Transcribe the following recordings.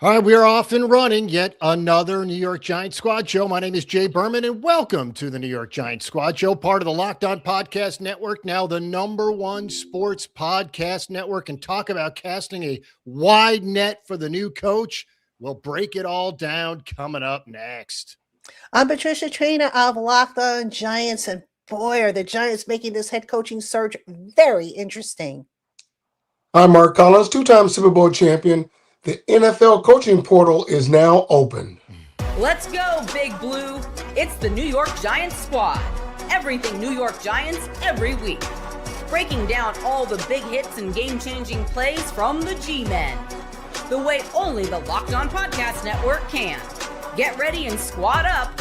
All right, we are off and running yet another New York Giants Squad show. My name is Jay Berman, and welcome to the New York Giants Squad show, part of the Locked On Podcast Network, now the #1 sports podcast network. And talk about casting a wide net for the new coach. We'll break it all down coming up next. I'm Patricia, trainer of Locked On Giants, and boy, are the Giants making this head coaching search very interesting. I'm Mark Collins, two-time Super Bowl champion. The NFL coaching portal is now open. Let's go, Big Blue. It's the New York Giants Squad. Everything New York Giants every week. Breaking down all the big hits and game-changing plays from the G-Men. The way only the Locked On Podcast Network can. Get ready and squad up.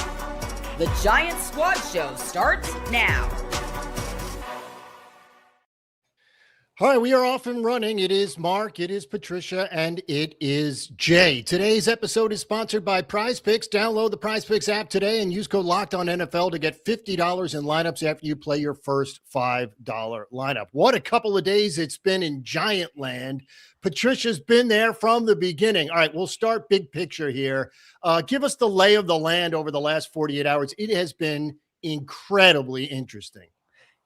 The Giants Squad Show starts now. All right, we are off and running. It is Mark, it is Patricia, and it is Jay. Today's episode is sponsored by Prize Picks. Download the Prize Picks app today and use code LOCKEDONNFL to get $50 in lineups after you play your first $5 lineup. What a couple of days it's been in Giant Land. Patricia's been there from the beginning. All right, we'll start big picture here. Give us the lay of the land over the last 48 hours. It has been incredibly interesting.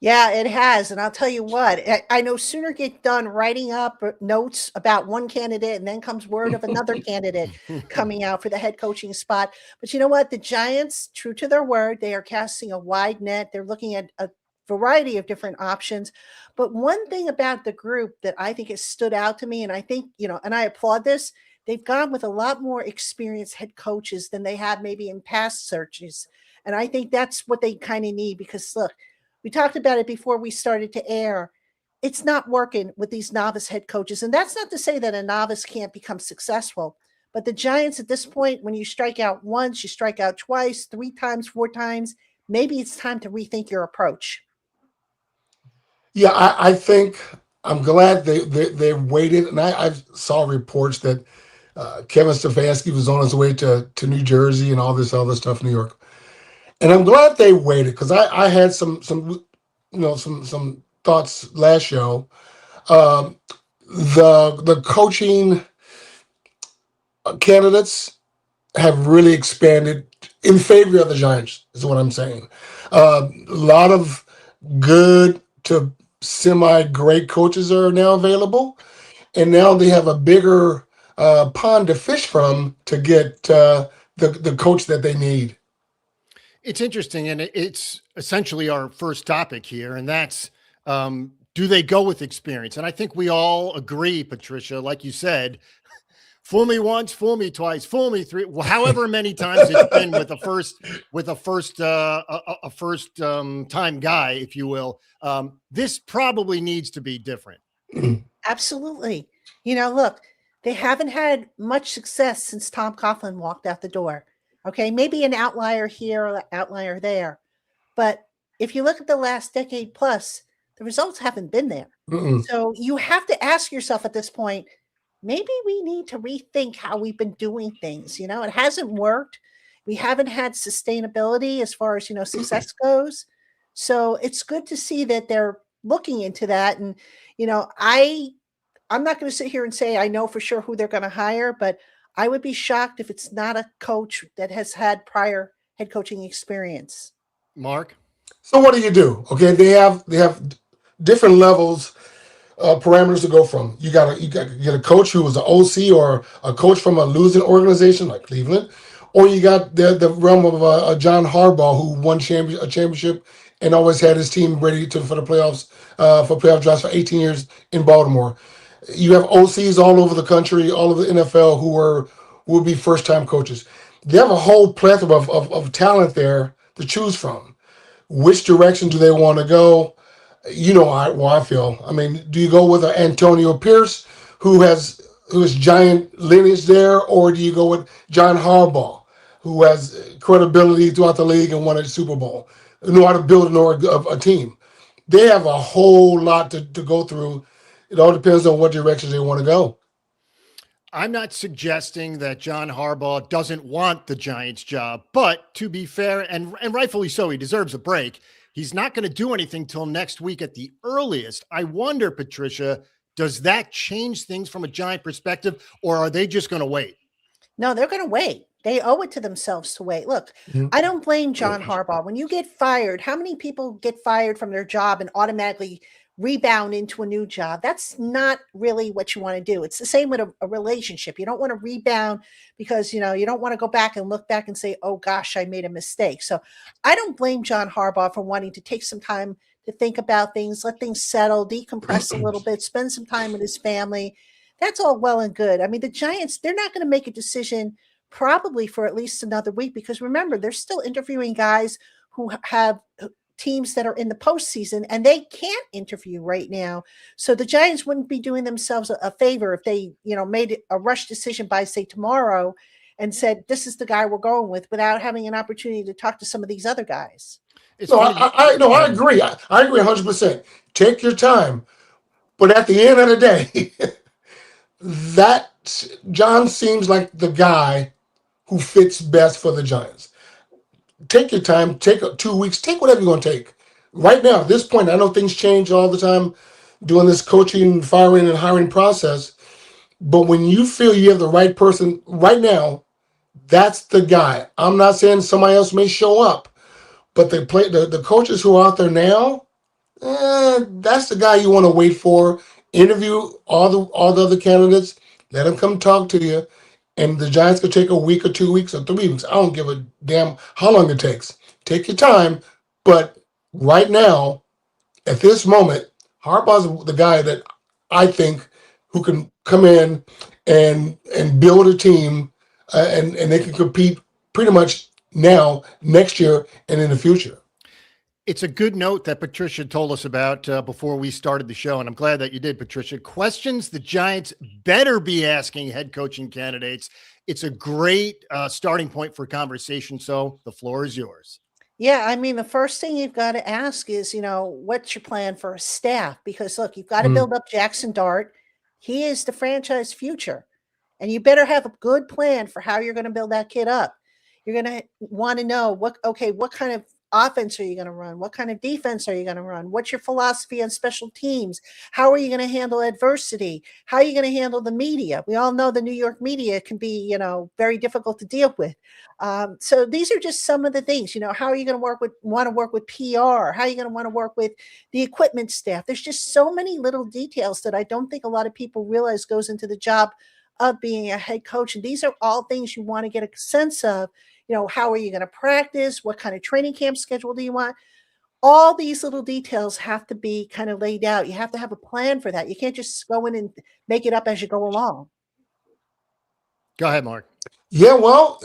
Yeah, it has. And I'll tell you what, I no sooner get done writing up notes about one candidate and then comes word of another candidate coming out for the head coaching spot. But you know what? The Giants, true to their word, they are casting a wide net. They're looking at a variety of different options. But one thing about the group that I think has stood out to me, and I think, and I applaud this, they've gone with a lot more experienced head coaches than they have maybe in past searches. And I think that's what they kind of need because, look, we talked about it before we started to air. It's not working with these novice head coaches. And that's not to say that a novice can't become successful. But the Giants at this point, when you strike out once, you strike out twice, 3 times, 4 times, maybe it's time to rethink your approach. Yeah, I think I'm glad they waited. And I saw reports that Kevin Stefanski was on his way to New Jersey and all this other stuff in New York. And I'm glad they waited because I had some thoughts last show. The coaching candidates have really expanded in favor of the Giants, is what I'm saying. A lot of good to semi-great coaches are now available, and now they have a bigger pond to fish from to get the coach that they need. It's interesting, and it's essentially our first topic here, and that's do they go with experience? And I think we all agree, Patricia, like you said, fool me once, fool me twice, fool me 3, however many times it's been with a first time guy, if you will. This probably needs to be different. Absolutely. Look, they haven't had much success since Tom Coughlin walked out the door. Okay, maybe an outlier here or an outlier there. But if you look at the last decade plus, the results haven't been there. So you have to ask yourself at this point, maybe we need to rethink how we've been doing things. It hasn't worked. We haven't had sustainability as far as, success goes. So it's good to see that they're looking into that. And, I'm not going to sit here and say I know for sure who they're going to hire, but I would be shocked if it's not a coach that has had prior head coaching experience. Mark? So what do? Okay, they have different levels, parameters to go from. You got to get a coach who was an OC or a coach from a losing organization like Cleveland, or you got the realm of a John Harbaugh who won a championship and always had his team ready for the playoffs, for playoff drives for 18 years in Baltimore. You have OCs all over the country, all over the NFL who will be first-time coaches. They have a whole plethora of talent there to choose from. Which direction do they want to go? How I feel. I mean, do you go with an Antonio Pierce who is giant lineage there, or do you go with John Harbaugh who has credibility throughout the league and won a Super Bowl, know how to build a team? They have a whole lot to go through. It all depends on what direction they want to go. I'm not suggesting that John Harbaugh doesn't want the Giants job, but to be fair, and rightfully so, he deserves a break. He's not going to do anything till next week at the earliest. I wonder, Patricia, does that change things from a Giant perspective, or are they just going to wait? No, they're going to wait. They owe it to themselves to wait. Look, Mhm. I don't blame John Harbaugh. When you get fired, how many people get fired from their job and automatically rebound into a new job? That's not really what you want to do. It's the same with a relationship. You don't want to rebound because, you don't want to go back and look back and say, oh gosh, I made a mistake. So I don't blame John Harbaugh for wanting to take some time to think about things, let things settle, decompress a little bit, spend some time with his family. That's all well and good. I mean, the Giants, they're not going to make a decision probably for at least another week because remember, they're still interviewing guys who have teams that are in the postseason and they can't interview right now. So the Giants wouldn't be doing themselves a favor if they, made a rush decision by, say, tomorrow and said, this is the guy we're going with without having an opportunity to talk to some of these other guys. It's No, funny. I agree. I agree 100%. Take your time. But at the end of the day, that John seems like the guy who fits best for the Giants. Take your time. Take 2 weeks. Take whatever you're going to take. Right now, at this point, I know things change all the time doing this coaching, firing, and hiring process. But when you feel you have the right person right now, that's the guy. I'm not saying somebody else may show up, but the coaches who are out there now, that's the guy you want to wait for. Interview all the other candidates. Let them come talk to you. And the Giants could take a week or 2 weeks or 3 weeks. I don't give a damn how long it takes. Take your time. But right now, at this moment, Harbaugh's the guy that I think who can come in and build a team, and they can compete pretty much now, next year, and in the future. It's a good note that Patricia told us about before we started the show, and I'm glad that you did, Patricia. Questions the Giants better be asking head coaching candidates. It's a great starting point for conversation, so the floor is yours. Yeah, I mean, the first thing you've got to ask is, what's your plan for a staff? Because look, you've got to build up Jackson Dart. He is the franchise future. And you better have a good plan for how you're going to build that kid up. You're going to want to know what kind of offense are you going to run? What kind of defense are you going to run? What's your philosophy on special teams? How are you going to handle adversity? How are you going to handle the media? We all know the New York media can be, very difficult to deal with. So these are just some of the things, how are you going to want to work with PR? How are you going to want to work with the equipment staff? There's just so many little details that I don't think a lot of people realize goes into the job of being a head coach. And these are all things you want to get a sense of. How are you going to practice? What kind of training camp schedule do you want? All these little details have to be kind of laid out. You have to have a plan for that. You can't just go in and make it up as you go along. Go ahead, Mark. Yeah, well,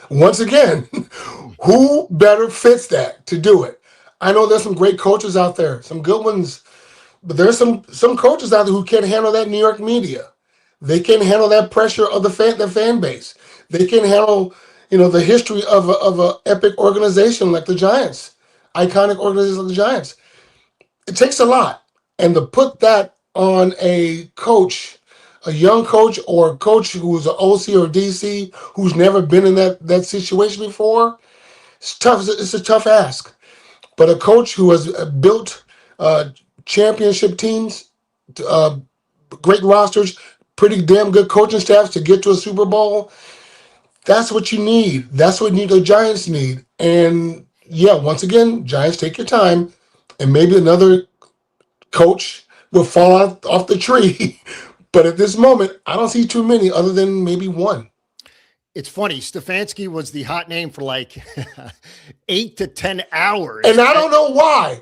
once again, who better fits that to do it? I know there's some great coaches out there, some good ones, but there's some coaches out there who can't handle that New York media. They can't handle that pressure of the fan base. They can't handle the history of a epic organization like the Giants, iconic organization like the Giants. It takes a lot. And to put that on a coach, a young coach or a coach who's an OC or DC who's never been in that situation before, it's tough. It's a tough ask. But a coach who has built championship teams, great rosters, pretty damn good coaching staffs to get to a Super Bowl, that's what you need. That's what the Giants need. And yeah, once again, Giants, take your time, and maybe another coach will fall off the tree. But at this moment, I don't see too many other than maybe one. It's funny. Stefanski was the hot name for like 8 to 10 hours. And I don't know why.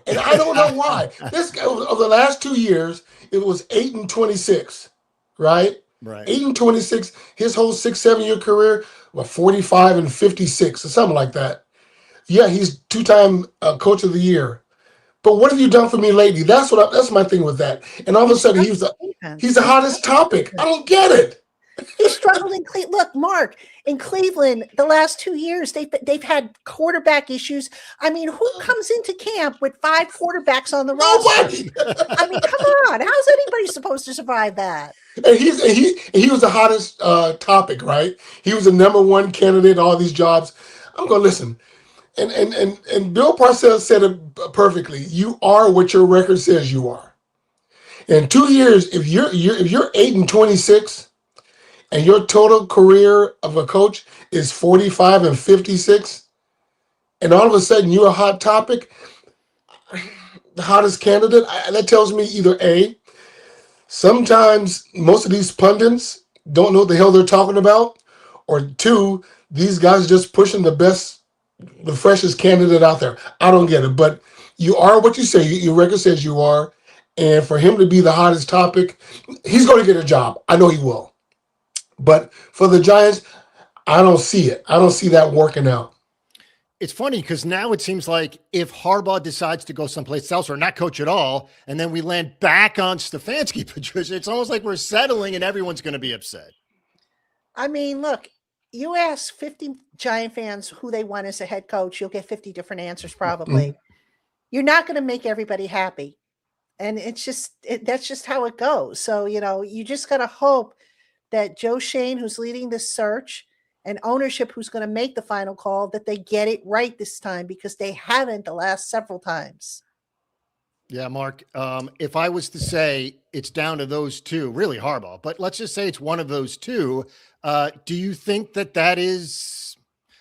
This guy, over the last 2 years, it was 8-26, right? Right. 8-26, his whole 6-7 year career, 45-56 or something like that. Yeah, he's 2-time coach of the year. But what have you done for me lately? That's my thing with that. And all of a sudden, he's the hottest topic. I don't get it. He struggled in Cleveland. Look, Mark, in Cleveland, the last 2 years, they've had quarterback issues. I mean, who comes into camp with 5 quarterbacks on the roster? I mean, come on. How's anybody supposed to survive that? And he was the hottest topic, right? He was the number one candidate in all these jobs. I'm going to listen. And Bill Parcells said it perfectly. You are what your record says you are. In 2 years, if you're 8-26, and your total career of a coach is 45 and 56, and all of a sudden you're a hot topic, the hottest candidate, that tells me either A, sometimes most of these pundits don't know what the hell they're talking about, or two, these guys are just pushing the freshest candidate out there. I don't get it, but you are what you say. Your record says you are, and for him to be the hottest topic, he's going to get a job. I know he will. But for the Giants, I don't see it. I don't see that working out. It's funny because now it seems like if Harbaugh decides to go someplace else or not coach at all, and then we land back on Stefanski, Patricia, it's almost like we're settling and everyone's going to be upset. I mean, look, you ask 50 Giant fans who they want as a head coach, you'll get 50 different answers probably. Mm-hmm. You're not going to make everybody happy. And it's just, that's just how it goes. So, you just got to hope that Joe Schoen, who's leading this search, and ownership, who's going to make the final call, that they get it right this time, because they haven't the last several times. Yeah, Mark, if I was to say it's down to those two, really Harbaugh, but let's just say it's one of those two, do you think that is,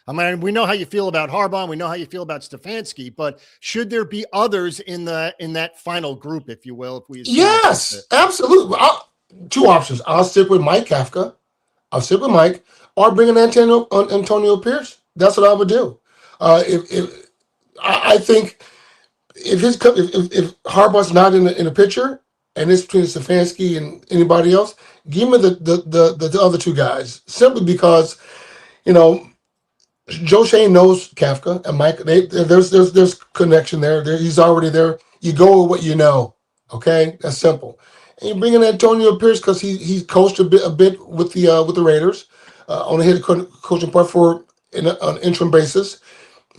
I mean, we know how you feel about Harbaugh, and we know how you feel about Stefanski, but should there be others in that final group, if you will? Yes, absolutely. Two options. I'll stick with Mike Kafka. I'll stick with Mike, or bring in Antonio Pierce. That's what I would do. I think if Harbaugh's not in the picture, and it's between Stefanski and anybody else, give me the other two guys, simply because Joe Schoen knows Kafka and Mike. There's connection there. He's already there. You go with what you know. Okay, that's simple. And you bring in Antonio Pierce because he coached a bit with the Raiders on a head coaching part on an interim basis.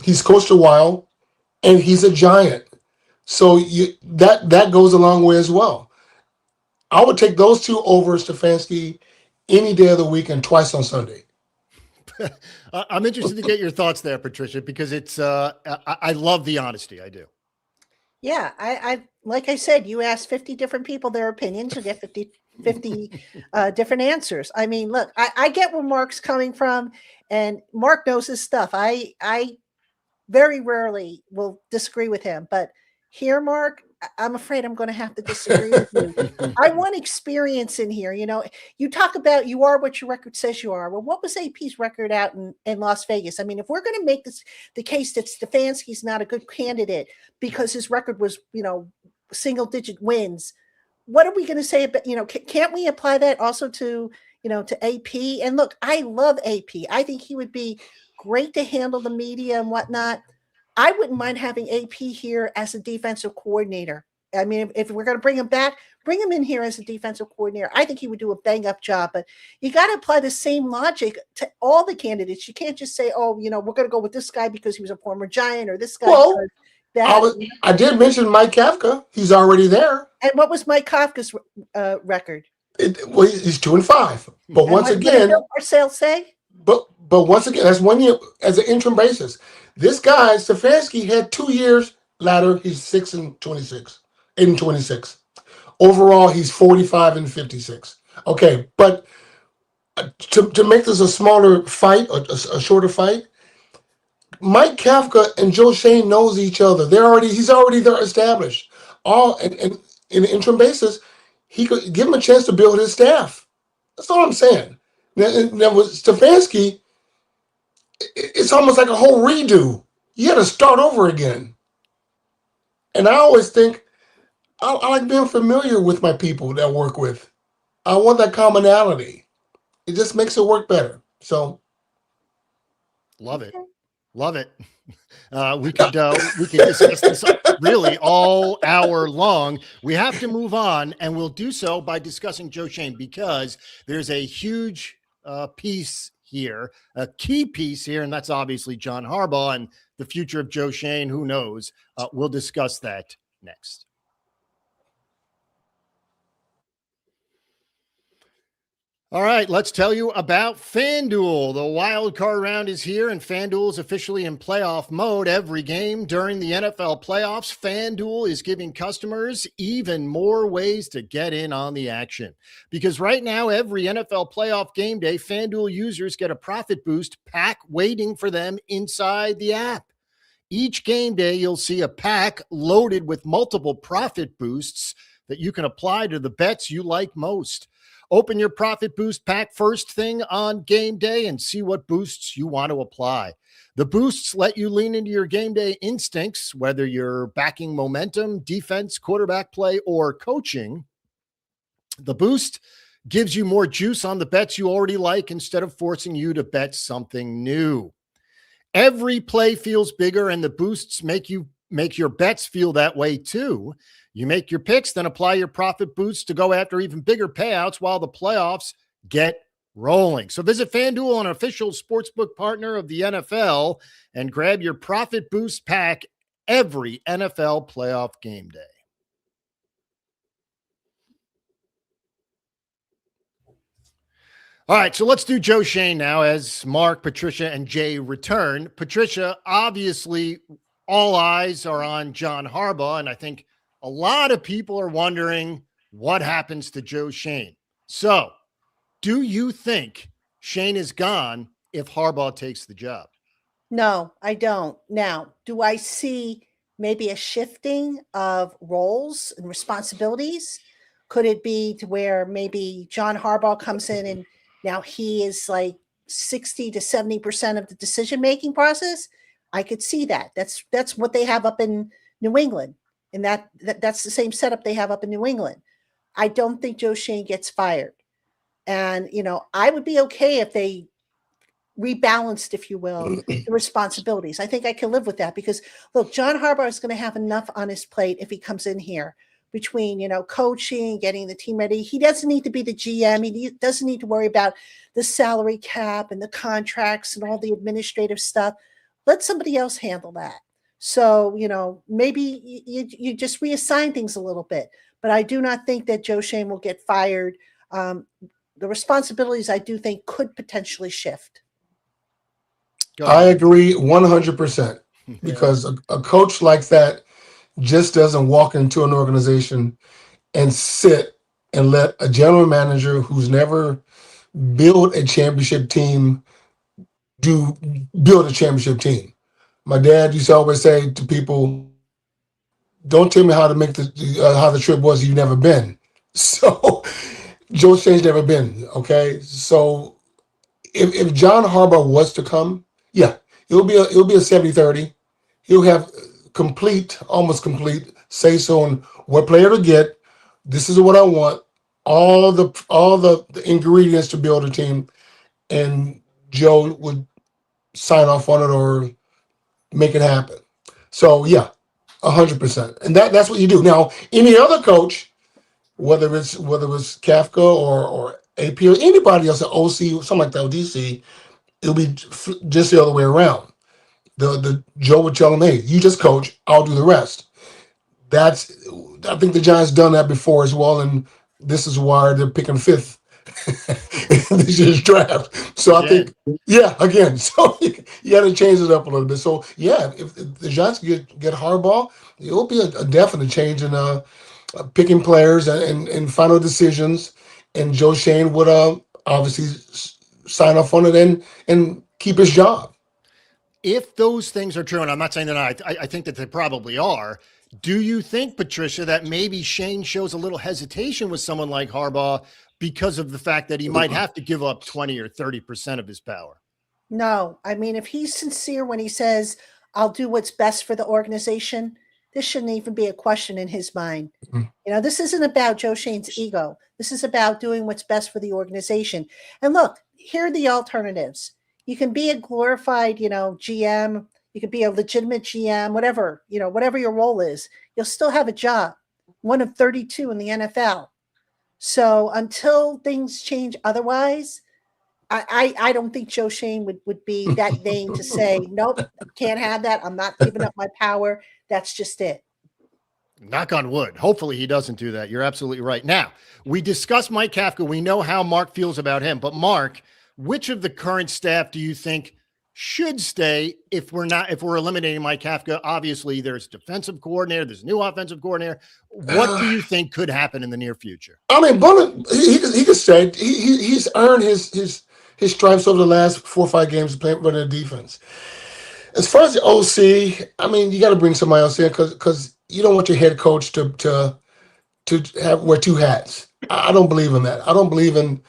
He's coached a while, and he's a Giant. So that goes a long way as well. I would take those two over Stefanski any day of the week and twice on Sunday. I'm interested to get your thoughts there, Patricia, because it's I love the honesty. I do. Yeah, I like I said, you ask 50 different people their opinions, you get 50 different answers. I mean, look, I get where Mark's coming from, and Mark knows his stuff. I very rarely will disagree with him, but here, Mark, I'm afraid I'm going to have to disagree with you. I want experience in here. You talk about you are what your record says you are. Well, what was AP's record out in Las Vegas? I mean, if we're going to make this the case that Stefanski's not a good candidate because his record was, single digit wins, what are we going to say about, can't we apply that also to AP? And look, I love AP. I think he would be great to handle the media and whatnot. I wouldn't mind having AP here as a defensive coordinator. I mean, if we're going to bring him back, bring him in here as a defensive coordinator. I think he would do a bang-up job, but you got to apply the same logic to all the candidates. You can't just say, oh, we're going to go with this guy because he was a former Giant, or this guy. Well, I did mention Mike Kafka. He's already there. And what was Mike Kafka's record? He's 2-5. But and once again, what did Parcells say? But once again, that's 1 year as an interim basis. This guy, Stefanski, had 2 years latter. He's 6-26, 8-26. Overall, he's 45 and 56. Okay, but to make this a smaller fight, a shorter fight, Mike Kafka and Joe Schoen knows each other. He's already there established. And in an interim basis, he could give him a chance to build his staff. That's all I'm saying. Now with Stefanski, it's almost like a whole redo. You had to start over again. And I always think I like being familiar with my people that I work with. I want that commonality. It just makes it work better. So, love it. We could discuss this really all hour long. We have to move on, and we'll do so by discussing Joe Schoen, because there's a huge piece here, a key piece here, and that's obviously John Harbaugh and the future of Joe Schoen. Who knows? We'll discuss that next. All right, let's tell you about FanDuel. The wild card round is here, and FanDuel is officially in playoff mode. Every game during the NFL playoffs, FanDuel is giving customers even more ways to get in on the action. Because right now, every NFL playoff game day, FanDuel users get a profit boost pack waiting for them inside the app. Each game day, you'll see a pack loaded with multiple profit boosts that you can apply to the bets you like most. Open your profit boost pack first thing on game day and see what boosts you want to apply. The boosts let you lean into your game day instincts, whether you're backing momentum, defense, quarterback play, or coaching. The boost gives you more juice on the bets you already like instead of forcing you to bet something new. Every play feels bigger, and the boosts make your bets feel that way too. You make your picks, then apply your profit boosts to go after even bigger payouts while the playoffs get rolling. So visit FanDuel, an official sportsbook partner of the NFL, and grab your profit boost pack every NFL playoff game day. All right, so let's do Joe Schoen now as Mark, Patricia, and Jay return. Patricia, obviously, all eyes are on John Harbaugh, and I think a lot of people are wondering what happens to Joe Schoen. So, do you think Schoen is gone if Harbaugh takes the job? No, I don't. Now, do I see maybe a shifting of roles and responsibilities? Could it be to where maybe John Harbaugh comes in and now he is like 60 to 70% of the decision-making process? I could see that. That's what they have up in New England. And that's the same setup they have up in New England. I don't think Joe Schoen gets fired. And, I would be okay if they rebalanced, if you will, the responsibilities. I think I can live with that because, look, John Harbaugh is going to have enough on his plate if he comes in here between, coaching, getting the team ready. He doesn't need to be the GM. He doesn't need to worry about the salary cap and the contracts and all the administrative stuff. Let somebody else handle that. So, maybe you just reassign things a little bit. But I do not think that Joe Schoen will get fired. The responsibilities, I do think, could potentially shift. I agree 100% because a coach like that just doesn't walk into an organization and sit and let a general manager who's never built a championship team build a championship team. My dad used to always say to people, "Don't tell me how to make how the trip was you've never been." So Joe Schoen's never been. Okay, so if John Harbaugh was to come, yeah, it'll be a 70-30. He'll have almost complete say so on what player to get. This is what I want. All the ingredients to build a team, and Joe would sign off on it or make it happen. So yeah, 100%. And that's what you do. Now, any other coach, whether it's Kafka or AP or anybody else, an OC, something like that, or DC, it'll be just the other way around. The Joe would tell him, "Hey, you just coach, I'll do the rest." I think the Giants done that before as well, and this is why they're picking fifth in this year's draft. So I think, again, so you got to change it up a little bit. So yeah, if the Giants get Harbaugh, it will be a definite change in picking players and final decisions. And Joe Schoen would obviously sign off on it and keep his job. If those things are true, and I'm not saying that I think that they probably are, do you think, Patricia, that maybe Schoen shows a little hesitation with someone like Harbaugh because of the fact that he might have to give up 20 or 30% of his power? No. I mean, if he's sincere when he says, "I'll do what's best for the organization," this shouldn't even be a question in his mind. Mm-hmm. This isn't about Joe Schoen's ego. This is about doing what's best for the organization. And look, here are the alternatives. You can be a glorified, GM. You can be a legitimate GM, whatever your role is. You'll still have a job, one of 32 in the NFL. So until things change otherwise, I don't think Joe Schoen would be that vain to say, "Nope, can't have that. I'm not giving up my power." That's just it. Knock on wood. Hopefully he doesn't do that. You're absolutely right. Now, we discussed Mike Kafka. We know how Mark feels about him. But Mark, which of the current staff do you think should stay if we're eliminating Mike Kafka? Obviously, there's defensive coordinator, there's new offensive coordinator. What do you think could happen in the near future? I mean, Bullen, he could stay. He's earned his stripes over the last 4 or 5 games playing running the defense. As far as the OC, I mean, you got to bring somebody else in because you don't want your head coach to wear 2 hats. I don't believe in that. I don't believe in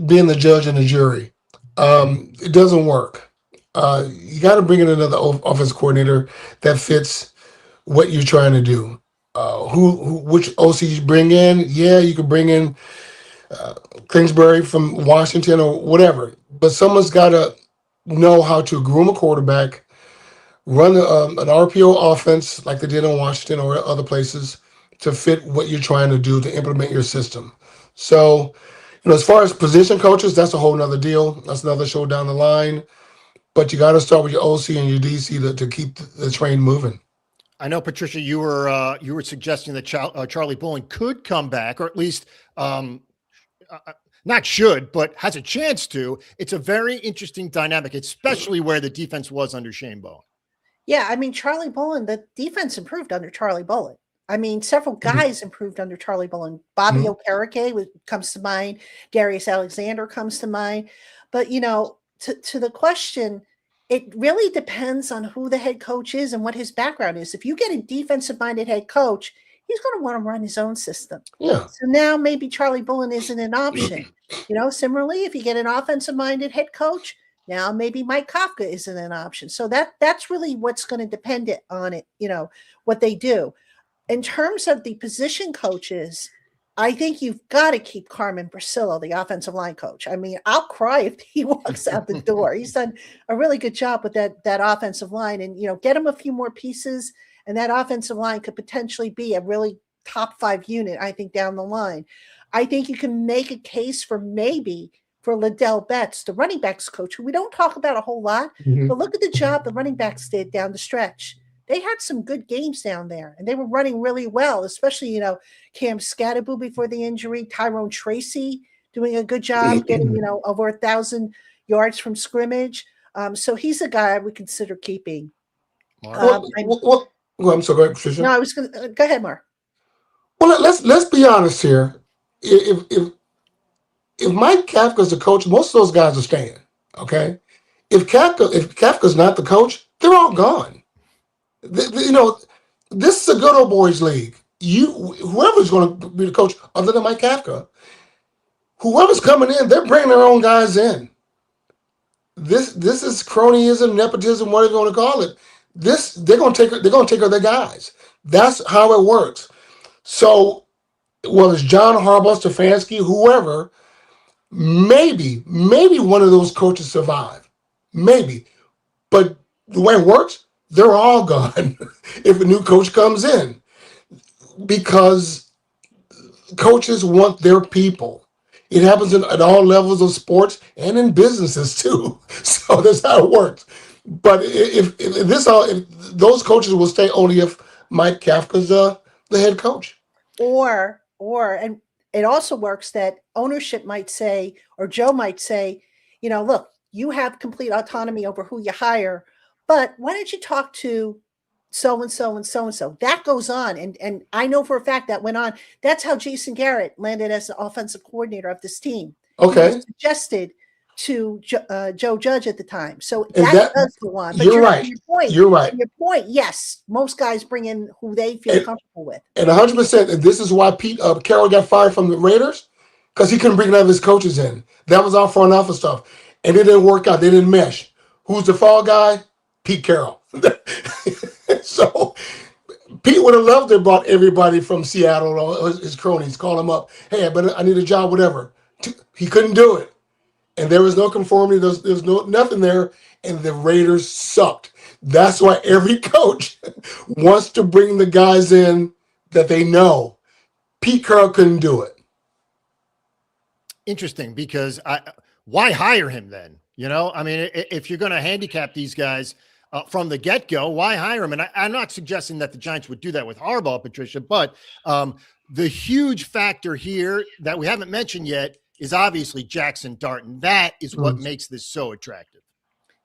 being the judge and the jury. It doesn't work. You got to bring in another offensive coordinator that fits what you're trying to do. Which OC you bring in? Yeah, you could bring in Kingsbury from Washington or whatever, but someone's got to know how to groom a quarterback, run an RPO offense like they did in Washington or other places to fit what you're trying to do to implement your system. So, as far as position coaches, that's a whole nother deal. That's another show down the line. But you got to start with your OC and your DC to keep the train moving. I know, Patricia, you were suggesting that Charlie Bullen could come back, or at least not should, but has a chance to. It's a very interesting dynamic, especially where the defense was under Shane Bowen. Yeah, I mean, Charlie Bullen, the defense improved under Charlie Bullen. I mean, several guys improved under Charlie Bullen. Bobby Okereke comes to mind. Darius Alexander comes to mind. But, to the question, it really depends on who the head coach is and what his background is. If you get a defensive-minded head coach, he's going to want to run his own system. Yeah. So now maybe Charlie Bullen isn't an option. Similarly, if you get an offensive-minded head coach, now maybe Mike Kafka isn't an option. So that's really what's going to depend on it, what they do. In terms of the position coaches, I think you've got to keep Carmen Brasillo, the offensive line coach. I mean, I'll cry if he walks out the door. He's done a really good job with that offensive line, and get him a few more pieces, and that offensive line could potentially be a really top 5 unit, I think, down the line. I think you can make a case for Liddell Betts, the running backs coach, who we don't talk about a whole lot, but look at the job the running backs did down the stretch. They had some good games down there, and they were running really well, especially, Cam Scatterbo before the injury, Tyrone Tracy doing a good job getting, over 1,000 yards from scrimmage. So he's a guy I would consider keeping. I'm sorry, go ahead, Patricia. No, I was going to go ahead, Mark. Well, let's be honest here. If Mike Kafka's the coach, most of those guys are staying. Okay, if Kafka's not the coach, they're all gone. This is a good old boys league. Whoever's going to be the coach, other than Mike Kafka, whoever's coming in, they're bringing their own guys in. This is cronyism, nepotism, whatever you want to call it. They're going to take care of their guys. That's how it works. So, whether it's John Harbaugh, Stefanski, whoever, maybe one of those coaches survive, maybe. But the way it works, they're all gone if a new coach comes in, because coaches want their people. It happens at all levels of sports and in businesses too. So that's how it works. But if those coaches will stay only if Mike Kafka's the head coach. Or and it also works that ownership might say, or Joe might say, look, you have complete autonomy over who you hire, but why don't you talk to so-and-so and so-and-so? That goes on. And I know for a fact that went on. That's how Jason Garrett landed as the offensive coordinator of this team. Okay. He was suggested to Joe Judge at the time. So that does go on. But you're right. You're right. To your point, yes, most guys bring in who they feel comfortable with. And 100%, this is why Pete Carroll got fired from the Raiders, because he couldn't bring none of his coaches in. That was all front office stuff. And it didn't work out. They didn't mesh. Who's the fall guy? Pete Carroll. So Pete would have loved to have brought everybody from Seattle or his cronies, call him up. Hey, but I need a job, whatever. He couldn't do it. And there was no conformity. There's nothing there. And the Raiders sucked. That's why every coach wants to bring the guys in that they know. Pete Carroll couldn't do it. Interesting, because why hire him then? I mean, if you're going to handicap these guys, from the get-go. Why hire him? And I'm not suggesting that the Giants would do that with Harbaugh, Patricia, but the huge factor here that we haven't mentioned yet is obviously Jackson Dart. That is what makes this so attractive.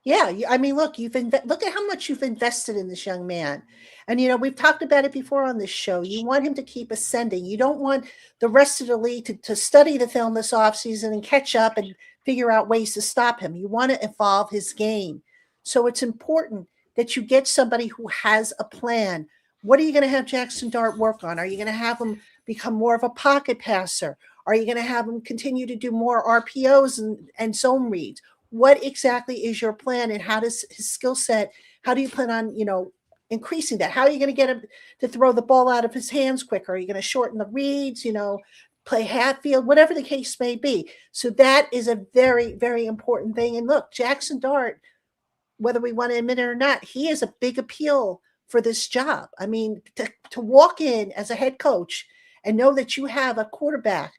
Yeah, I mean, look, look at how much you've invested in this young man. And, we've talked about it before on this show. You want him to keep ascending. You don't want the rest of the league to study the film this offseason and catch up and figure out ways to stop him. You want to evolve his game. So it's important that you get somebody who has a plan. What are you going to have Jackson Dart work on? Are you going to have him become more of a pocket passer? Are you going to have him continue to do more RPOs and zone reads? What exactly is your plan, and how does his skill set, how do you plan on, increasing that? How are you going to get him to throw the ball out of his hands quicker? Are you going to shorten the reads, play half field, whatever the case may be? So that is a very, very important thing. And look, Jackson Dart, whether we want to admit it or not, he is a big appeal for this job. I mean, to walk in as a head coach and know that you have a quarterback.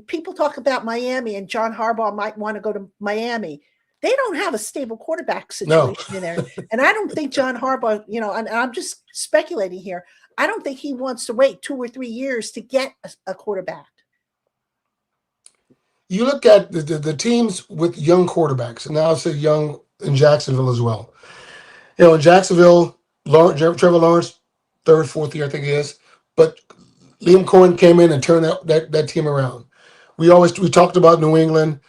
People talk about Miami and John Harbaugh might want to go to Miami. They don't have a stable quarterback situation in there. And I don't think John Harbaugh, and I'm just speculating here, I don't think he wants to wait 2 or 3 years to get a quarterback. You look at the teams with young quarterbacks, and now I'll say young in Jacksonville as well. In Jacksonville, Trevor Lawrence, 3rd, 4th year, I think he is. But Liam Cohen came in and turned that team around. We talked about New England.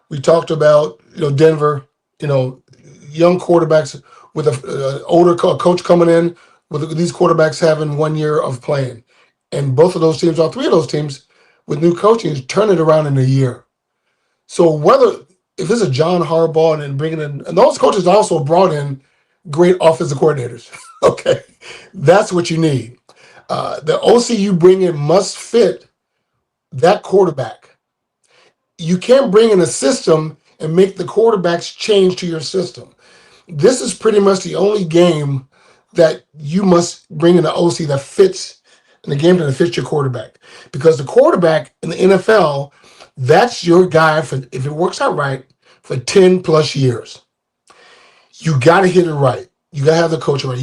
We talked about Denver. Young quarterbacks with an older coach coming in, with these quarterbacks having 1 year of playing, and both of those teams, all 3 of those teams, with new coaching, turn it around in a year. So if it's a John Harbaugh and bringing in, and those coaches also brought in great offensive coordinators. Okay, that's what you need. The OC you bring in must fit that quarterback. You can't bring in a system and make the quarterbacks change to your system. This is pretty much the only game that you must bring in an OC that fits in the game that fits your quarterback. Because the quarterback in the NFL, that's your guy for, if it works out right, for 10 plus years. You got to hit it right. You got to have the coach right.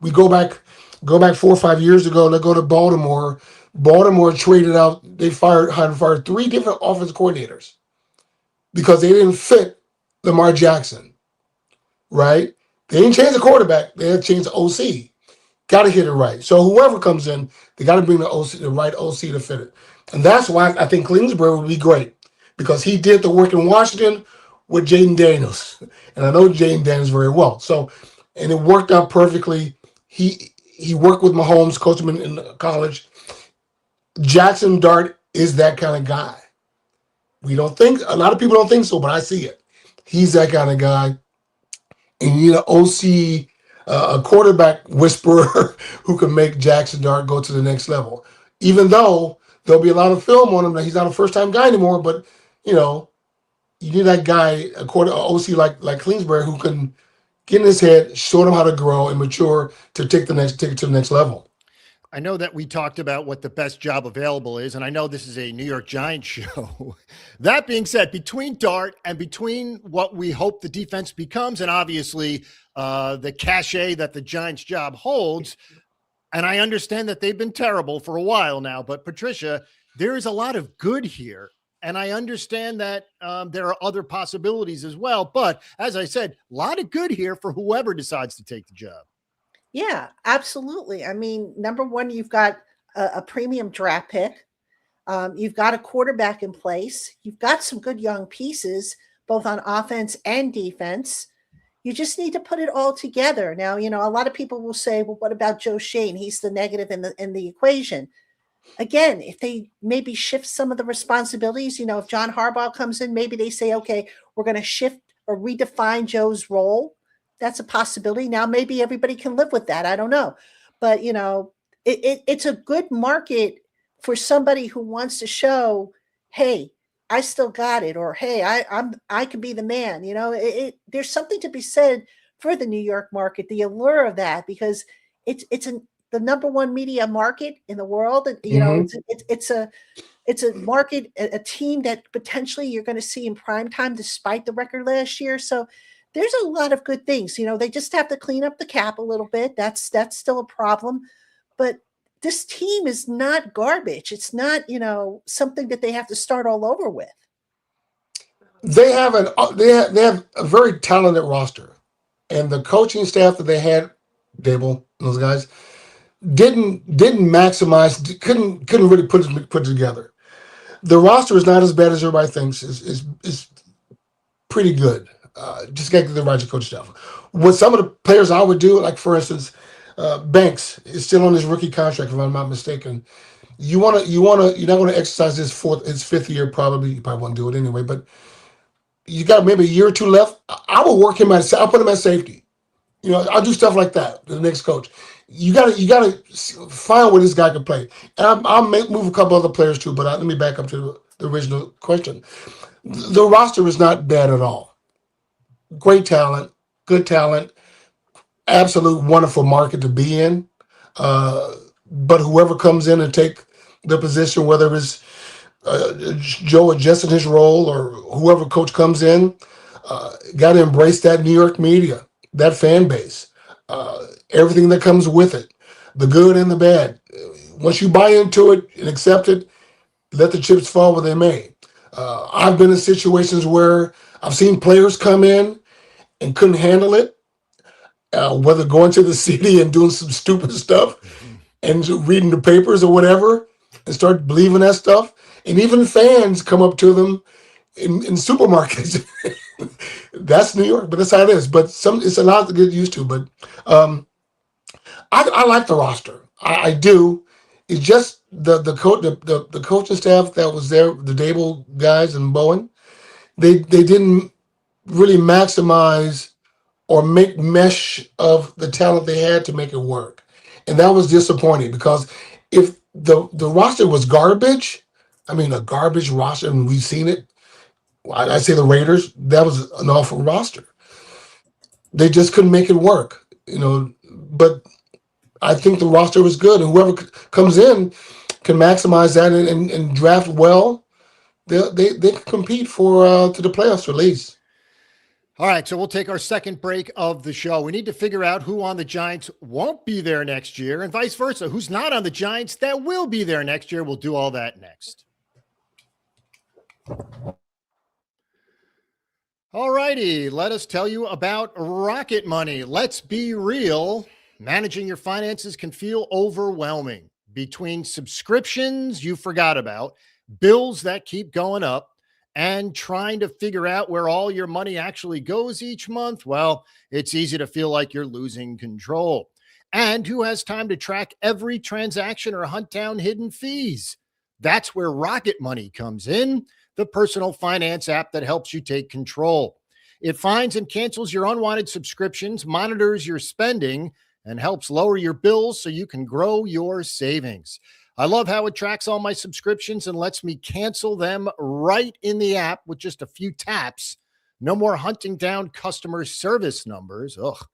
We go back 4 or 5 years ago. Let's go to Baltimore. Baltimore traded out. They had fired 3 different offensive coordinators because they didn't fit Lamar Jackson. Right? They didn't change the quarterback. They had to change the OC. Got to hit it right. So whoever comes in, they got to bring the right OC to fit it. And that's why I think Kingsbury would be great, because he did the work in Washington with Jaden Daniels, and I know Jaden Daniels very well. So, and it worked out perfectly. He worked with Mahomes, coached him in college. Jackson Dart is that kind of guy. A lot of people don't think so, but I see it. He's that kind of guy. And you need an OC, a quarterback whisperer who can make Jackson Dart go to the next level. Even though there'll be a lot of film on him that he's not a first-time guy anymore, but you need that guy, an OC like Kingsbury, who can get in his head, show him how to grow and mature to take it to the next level. I know that we talked about what the best job available is, and I know this is a New York Giants show. That being said, between Dart and between what we hope the defense becomes, and obviously the cachet that the Giants job holds, and I understand that they've been terrible for a while now, but Patricia, there is a lot of good here. And I understand that there are other possibilities as well. But as I said, a lot of good here for whoever decides to take the job. Yeah, absolutely. I mean, number one, you've got a premium draft pick. You've got a quarterback in place. You've got some good young pieces, both on offense and defense. You just need to put it all together. Now, a lot of people will say, well, what about Joe Schoen? He's the negative in the equation. Again, if they maybe shift some of the responsibilities, if John Harbaugh comes in, maybe they say, okay, we're going to shift or redefine Joe's role. That's a possibility. Now, maybe everybody can live with that. I don't know. But, it's a good market for somebody who wants to show, hey, I still got it, or hey, I can be the man. There's something to be said for the New York market, the allure of that, because it's the number one media market in the world. And, it's a market, a team that potentially you're going to see in prime time, despite the record last year. So there's a lot of good things. They just have to clean up the cap a little bit. That's still a problem. But this team is not garbage. It's not, something that they have to start all over with. They have they have a very talented roster, and the coaching staff that they had, Dable, those guys, didn't maximize, couldn't really put it together. The roster is not as bad as everybody thinks. Is pretty good. Just got to get the right coach staff. What some of the players I would do, like for instance, Banks is still on his rookie contract, if I'm not mistaken. You're not going to exercise his fifth year probably. You probably won't do it anyway, but you got maybe a year or two left. I will work him I'll put him at safety. I'll do stuff like that. The next coach, you gotta find where this guy can play. And I'll move a couple other players too. But let me back up to the original question. The roster is not bad at all. Great talent, good talent, absolute wonderful market to be in. But whoever comes in and take the position, whether it's Joe adjusting his role or whoever coach comes in, got to embrace that New York media, that fan base, everything that comes with it, the good and the bad. Once you buy into it and accept it, let the chips fall where they may. I've been in situations where I've seen players come in and couldn't handle it, whether going to the city and doing some stupid stuff and reading the papers or whatever and start believing that stuff. And even fans come up to them in supermarkets. That's New York, but that's how it is. But it's a lot to get used to. But I like the roster. I do. It's just the coaching staff that was there, the Dable guys and Bowen, they didn't really maximize or make mesh of the talent they had to make it work. And that was disappointing because if the roster was garbage, I mean a garbage roster, and we've seen it. I say the Raiders, that was an awful roster. They just couldn't make it work, but I think the roster was good, and whoever comes in can maximize that and draft well. They can compete for to the playoffs at least. All right, so we'll take our second break of the show. We need to figure out who on the Giants won't be there next year and vice versa. Who's not on the Giants that will be there next year. We'll do all that next. All righty, let us tell you about Rocket Money. Let's be real. Managing your finances can feel overwhelming. Between subscriptions you forgot about, bills that keep going up, and trying to figure out where all your money actually goes each month, well, it's easy to feel like you're losing control. And who has time to track every transaction or hunt down hidden fees? That's where Rocket Money comes in, the personal finance app that helps you take control. It finds and cancels your unwanted subscriptions, monitors your spending, and helps lower your bills so you can grow your savings. I love how it tracks all my subscriptions and lets me cancel them right in the app with just a few taps. No more hunting down customer service numbers. Ugh.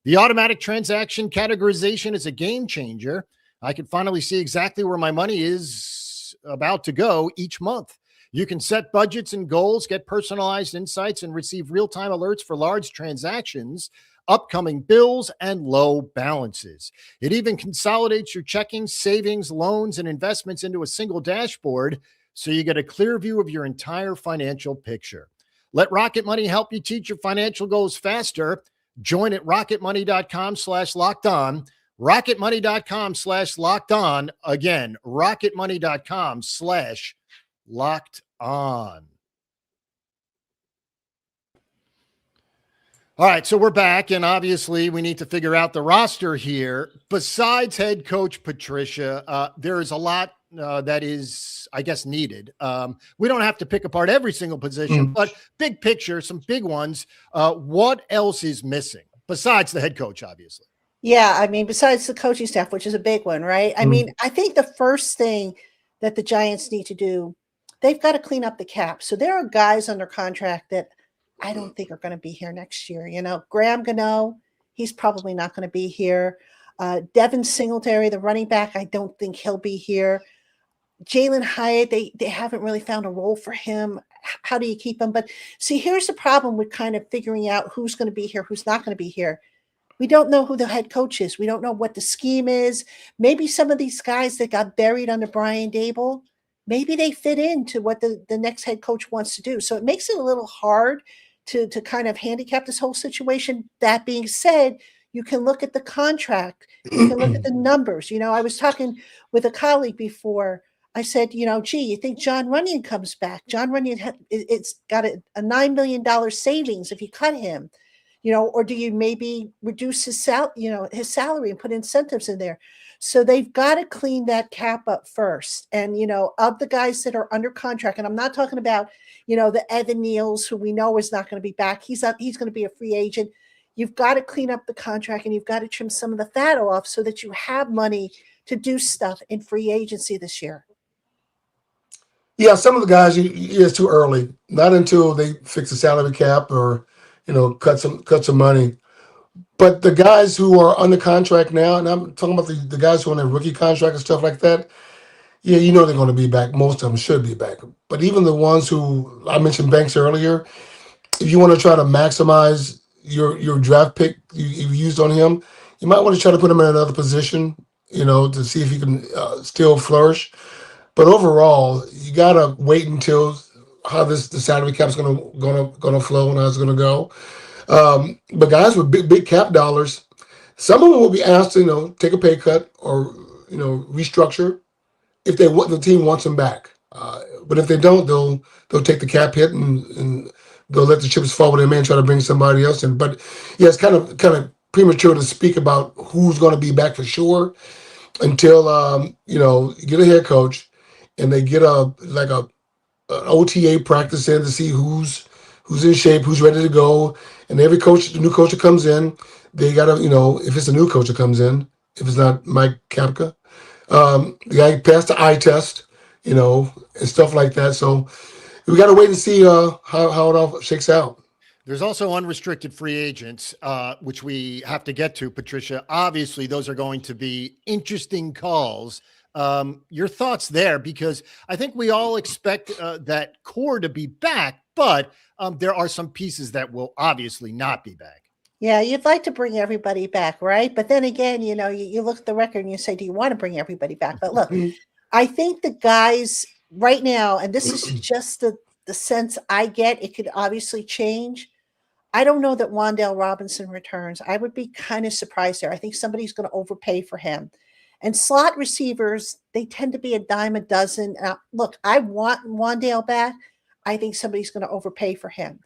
The automatic transaction categorization is a game changer. I can finally see exactly where my money is about to go each month. You can set budgets and goals, get personalized insights, and receive real-time alerts for large transactions, upcoming bills, and low balances. It even consolidates your checking, savings, loans, and investments into a single dashboard so you get a clear view of your entire financial picture. Let Rocket Money help you teach your financial goals faster. Join at rocketmoney.com/lockedon. rocketmoney.com/lockedon. Again, rocketmoney.com/lockedon. All right, so we're back, and obviously we need to figure out the roster here. Besides head coach Patricia, there is a lot that is, I guess, needed. We don't have to pick apart every single position, but big picture, some big ones. What else is missing besides the head coach, obviously? Yeah, I mean, besides the coaching staff, which is a big one, right? I mean, I think the first thing that the Giants need to do, they've got to clean up the cap. So there are guys under contract that I don't think are going to be here next year. Graham Gano, he's probably not going to be here. Devin Singletary, the running back, I don't think he'll be here. Jalen Hyatt, they haven't really found a role for him. How do you keep him? But see, here's the problem with kind of figuring out who's going to be here, who's not going to be here. We don't know who the head coach is. We don't know what the scheme is. Maybe some of these guys that got buried under Brian Dable, maybe they fit into what the next head coach wants to do. So it makes it a little hard to kind of handicap this whole situation. That being said, you can look at the contract. You can look at the numbers. I was talking with a colleague before. I said, gee, you think John Runyon comes back? John Runyon, it's got a $9 million savings if you cut him. Or do you maybe reduce his salary and put incentives in there? So they've got to clean that cap up first. And, of the guys that are under contract, and I'm not talking about, the Evan Neals, who we know is not going to be back. He's going to be a free agent. You've got to clean up the contract and you've got to trim some of the fat off so that you have money to do stuff in free agency this year. Yeah, some of the guys, it's too early. Not until they fix the salary cap or, cut some money. But the guys who are under contract now, and I'm talking about the guys who are on their rookie contract and stuff like that, yeah, they're going to be back. Most of them should be back. But even the ones who, I mentioned Banks earlier, if you want to try to maximize your draft pick you used on him, you might want to try to put him in another position, to see if he can still flourish. But overall, you gotta wait until how the salary cap is gonna flow and how it's gonna go. But guys with big cap dollars, some of them will be asked to take a pay cut or restructure if the team wants them back. But if they don't, they'll take the cap hit and they'll let the chips fall where they may and try to bring somebody else in. But yeah, it's kind of premature to speak about who's going to be back for sure until you get a head coach. And they get an OTA practice in to see who's in shape, who's ready to go. And every coach, the new coach that comes in, they gotta, if it's a new coach that comes in, if it's not Mike Kapka, the guy passed the eye test, and stuff like that. So we gotta wait and see how it all shakes out. There's also unrestricted free agents, which we have to get to, Patricia. Obviously, those are going to be interesting calls. Your thoughts there, because I think we all expect that core to be back, but there are some pieces that will obviously not be back. Yeah, you'd like to bring everybody back, right? But then again, you look at the record and you say, do you want to bring everybody back? But look, I think the guys right now, and this is just the sense I get, it could obviously change. I don't know that Wan'Dale Robinson returns. I would be kind of surprised there. I think somebody's going to overpay for him. And slot receivers, they tend to be a dime a dozen. Look, I want Wan'Dale back. I think somebody's going to overpay for him.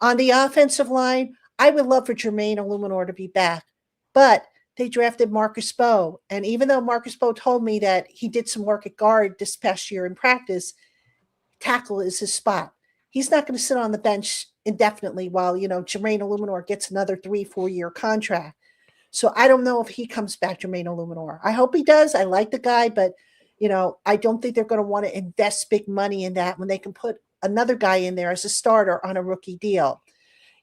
On the offensive line, I would love for Jermaine Illuminor to be back. But they drafted Marcus Bowe. And even though Marcus Bowe told me that he did some work at guard this past year in practice, tackle is his spot. He's not going to sit on the bench indefinitely while, Jermaine Illuminor gets another 3-4 year contract. So I don't know if he comes back, Jermaine Illuminor. I hope he does. I like the guy, but, I don't think they're going to want to invest big money in that when they can put another guy in there as a starter on a rookie deal.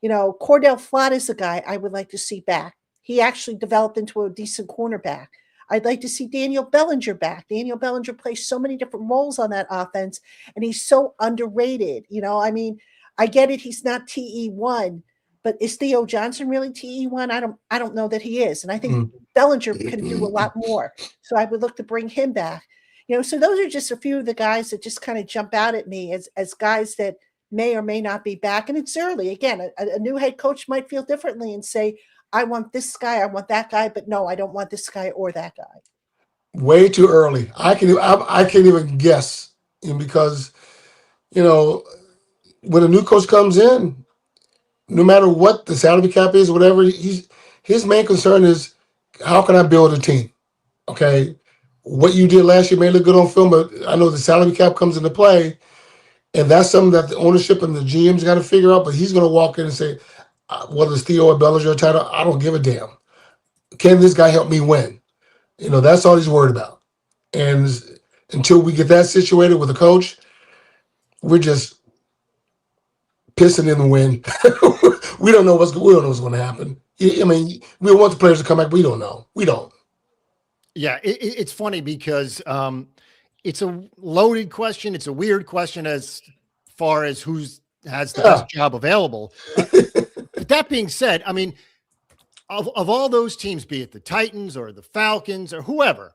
Cordell Flott is the guy I would like to see back. He actually developed into a decent cornerback. I'd like to see Daniel Bellinger back. Daniel Bellinger plays so many different roles on that offense, and he's so underrated. I get it. He's not TE1. But is Theo Johnson really TE1? I don't know that he is. And I think Bellinger can do a lot more. So I would look to bring him back. So those are just a few of the guys that just kind of jump out at me as guys that may or may not be back. And it's early. Again, a new head coach might feel differently and say, I want this guy, I want that guy, but no, I don't want this guy or that guy. Way too early. I can't even guess, because, when a new coach comes in, no matter what the salary cap is, whatever, his main concern is, how can I build a team? Okay, what you did last year may look good on film, but I know the salary cap comes into play, and that's something that the ownership and the GM's got to figure out. But he's going to walk in and say, whether it's Theo or Bellinger or title, I don't give a damn. Can this guy help me win? That's all he's worried about. And until we get that situated with a coach, we're just pissing in the wind. we don't know what's going to happen. I mean, we want the players to come back. We don't know. We don't. Yeah, it's funny because it's a loaded question. It's a weird question as far as who's has the Yeah. best job available. But that being said, I mean, of all those teams, be it the Titans or the Falcons or whoever,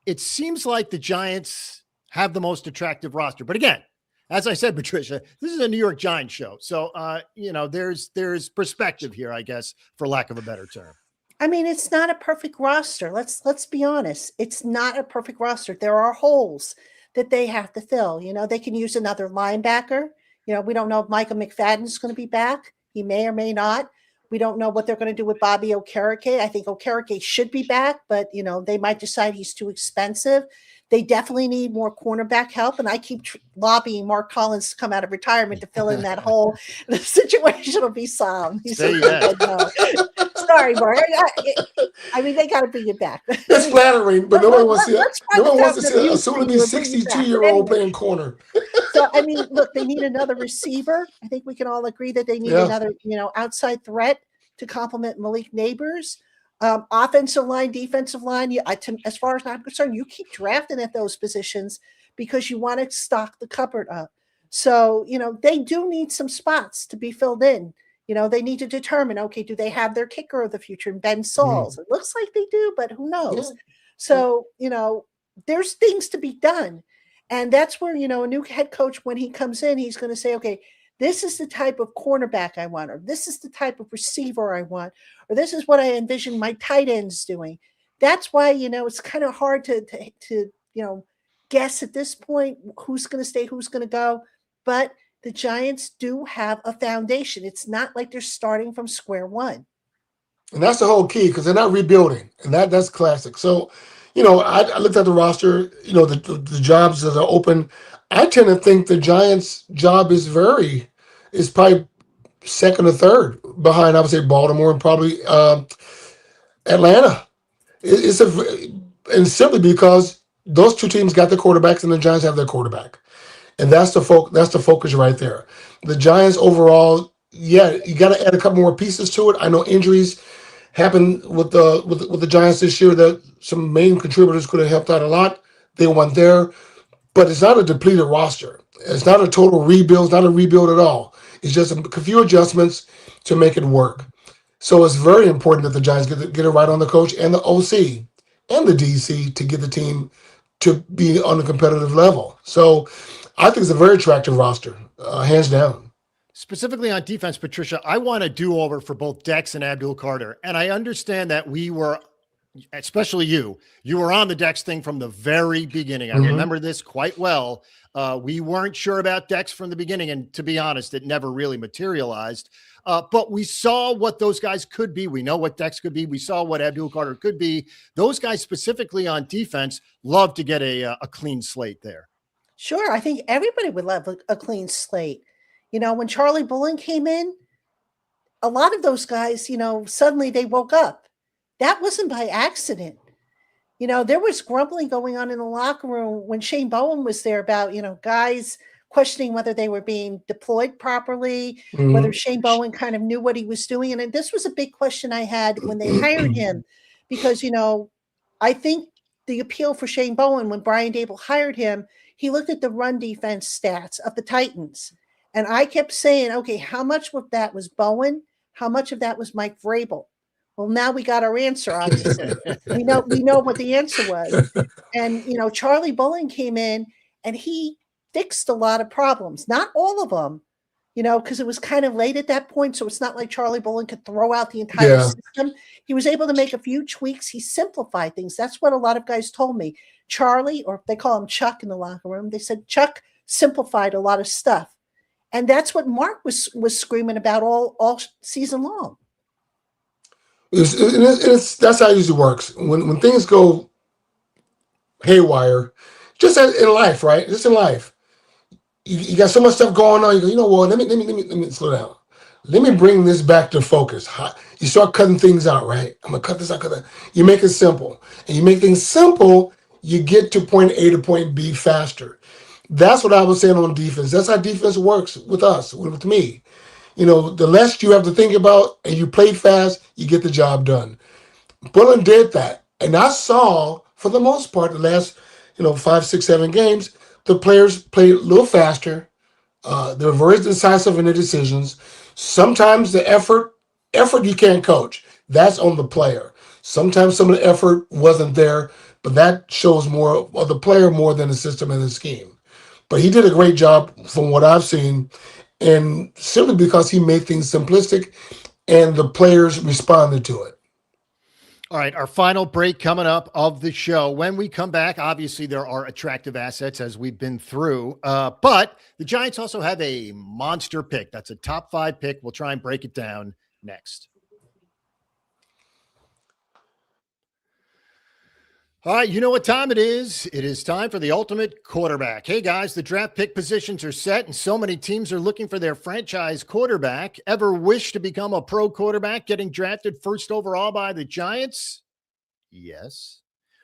it seems like the Giants have the most attractive roster. But again, as I said, Patricia, this is a New York Giants show. So, there's perspective here, I guess, for lack of a better term. I mean, it's not a perfect roster. Let's be honest. It's not a perfect roster. There are holes that they have to fill. They can use another linebacker. We don't know if Michael McFadden's going to be back. He may or may not. We don't know what they're going to do with Bobby Okereke. I think Okereke should be back, but they might decide he's too expensive. They definitely need more cornerback help, and I keep lobbying Mark Collins to come out of retirement to fill in that hole. The situation will be solved. Say that. Sorry, Mark. I mean, they got to bring you back. It's flattering, but no one wants to see a soon-to-be 62-year-old playing corner. So, I mean, look, they need another receiver. I think we can all agree that they need another, outside threat to complement Malik Neighbors. Offensive line, defensive line. As far as I'm concerned, you keep drafting at those positions because you want to stock the cupboard up. So, they do need some spots to be filled in. They need to determine, okay, do they have their kicker of the future in Ben Sauls? It looks like they do, but who knows? Yeah. So, there's things to be done. And that's where, a new head coach, when he comes in, he's going to say, okay, this is the type of cornerback I want, or this is the type of receiver I want, or this is what I envision my tight ends doing. That's why, it's kind of hard to guess at this point who's going to stay, who's going to go. But the Giants do have a foundation. It's not like they're starting from square one. And that's the whole key, because they're not rebuilding. And that's classic. So, I looked at the roster, the jobs that are open. I tend to think the Giants' job is probably second or third behind, I would say, Baltimore and probably Atlanta. And simply because those two teams got their quarterbacks and the Giants have their quarterback. And that's the focus right there. The Giants overall, you got to add a couple more pieces to it. I know injuries happened with the Giants this year that some main contributors could have helped out a lot. They weren't there. But it's not a depleted roster. It's not a total rebuild. It's not a rebuild at all. It's just a few adjustments to make it work. So it's very important that the Giants get it right on the coach and the OC and the DC to get the team to be on a competitive level. So I think it's a very attractive roster, hands down. Specifically on defense, Patricia, I want a do-over for both Dex and Abdul Carter. And I understand that we were, especially you were on the Dex thing from the very beginning. I remember this quite well. We weren't sure about Dex from the beginning. And to be honest, it never really materialized. But we saw what those guys could be. We know what Dex could be. We saw what Abdul Carter could be. Those guys specifically on defense love to get a clean slate there. Sure. I think everybody would love a clean slate. When Charlie Bullen came in, a lot of those guys, suddenly they woke up. That wasn't by accident. There was grumbling going on in the locker room when Shane Bowen was there about, guys questioning whether they were being deployed properly, whether Shane Bowen kind of knew what he was doing. And this was a big question I had when they hired him, because, I think the appeal for Shane Bowen, when Brian Dable hired him, he looked at the run defense stats of the Titans. And I kept saying, okay, how much of that was Bowen? How much of that was Mike Vrabel? Well, now we got our answer, obviously. we know what the answer was. And, Charlie Bullen came in and he fixed a lot of problems. Not all of them, because it was kind of late at that point. So it's not like Charlie Bullen could throw out the entire system. He was able to make a few tweaks. He simplified things. That's what a lot of guys told me. Charlie, or they call him Chuck in the locker room, they said Chuck simplified a lot of stuff. And that's what Mark was screaming about all season long. That's how it usually works. When things go haywire, just in life, right? Just in life, you got so much stuff going on. You go, well, let me slow down. Let me bring this back to focus. You start cutting things out, right? I'm gonna cut this out. You make it simple, and you make things simple. You get to point A to point B faster. That's what I was saying on defense. That's how defense works with us, with me. The less you have to think about and you play fast, you get the job done. Bullen did that. And I saw, for the most part, the last 5, 6, 7 games, the players play a little faster. They're very decisive in their decisions. Sometimes the effort you can't coach. That's on the player. Sometimes some of the effort wasn't there, but that shows more of the player more than the system and the scheme. But he did a great job from what I've seen, and simply because he made things simplistic and the players responded to it. All right, our final break coming up of the show. When we come back, obviously there are attractive assets as we've been through, but the Giants also have a monster pick. That's a top 5 pick. We'll try and break it down next. All right, you know what time it is. It is time for the ultimate quarterback. Hey, guys, the draft pick positions are set, and so many teams are looking for their franchise quarterback. Ever wish to become a pro quarterback getting drafted first overall by the Giants? Yes.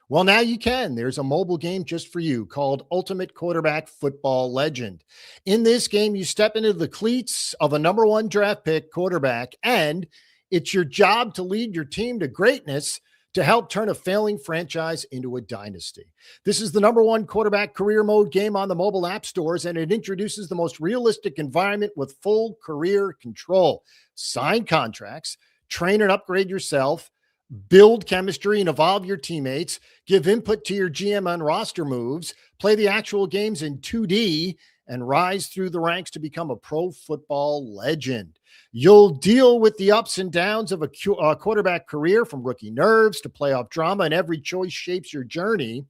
Well, now you can. There's a mobile game just for you called Ultimate Quarterback Football Legend. In this game, you step into the cleats of a number 1 draft pick quarterback, and it's your job to lead your team to greatness to help turn a failing franchise into a dynasty. This is the number 1 quarterback career mode game on the mobile app stores, and it introduces the most realistic environment with full career control. Sign contracts, train and upgrade yourself, build chemistry and evolve your teammates, give input to your GM on roster moves, play the actual games in 2D, and rise through the ranks to become a pro football legend. You'll deal with the ups and downs of a quarterback career, from rookie nerves to playoff drama, and every choice shapes your journey.